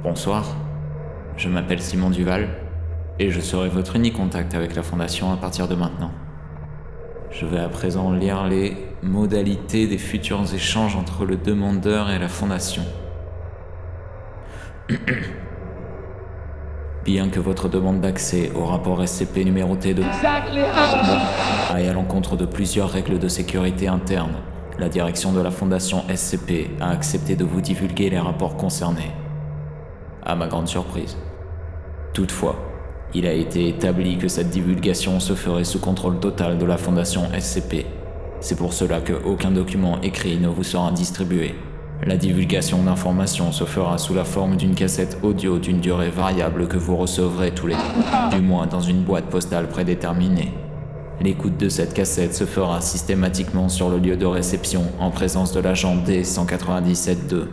Bonsoir, je m'appelle Simon Duval et je serai votre unique contact avec la Fondation à partir de maintenant. Je vais à présent lire les modalités des futurs échanges entre le demandeur et la Fondation. Bien que votre demande d'accès au rapport SCP numéroté de aille à l'encontre de plusieurs règles de sécurité interne, la direction de la Fondation SCP a accepté de vous divulguer les rapports concernés. À ma grande surprise. Toutefois, il a été établi que cette divulgation se ferait sous contrôle total de la Fondation SCP. C'est pour cela que aucun document écrit ne vous sera distribué. La divulgation d'informations se fera sous la forme d'une cassette audio d'une durée variable que vous recevrez tous les du mois dans une boîte postale prédéterminée. L'écoute de cette cassette se fera systématiquement sur le lieu de réception en présence de l'agent D-197-2.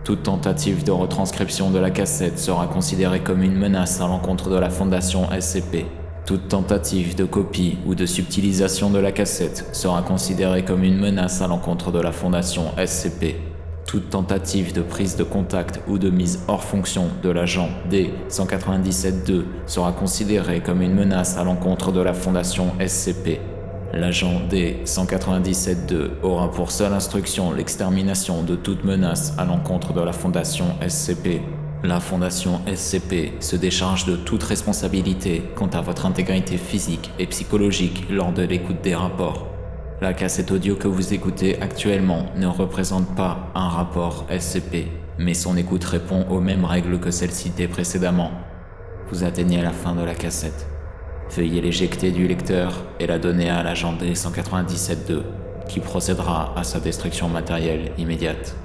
Toute tentative de retranscription de la cassette sera considérée comme une menace à l'encontre de la Fondation SCP. Toute tentative de copie ou de subtilisation de la cassette sera considérée comme une menace à l'encontre de la Fondation SCP. Toute tentative de prise de contact ou de mise hors fonction de l'agent D-197-2 sera considérée comme une menace à l'encontre de la Fondation SCP. L'agent D-197-2 aura pour seule instruction l'extermination de toute menace à l'encontre de la Fondation SCP. La Fondation SCP se décharge de toute responsabilité quant à votre intégrité physique et psychologique lors de l'écoute des rapports. La cassette audio que vous écoutez actuellement ne représente pas un rapport SCP, mais son écoute répond aux mêmes règles que celles citées précédemment. Vous atteignez la fin de la cassette. Veuillez l'éjecter du lecteur et la donner à l'agent D-197-2, qui procédera à sa destruction matérielle immédiate.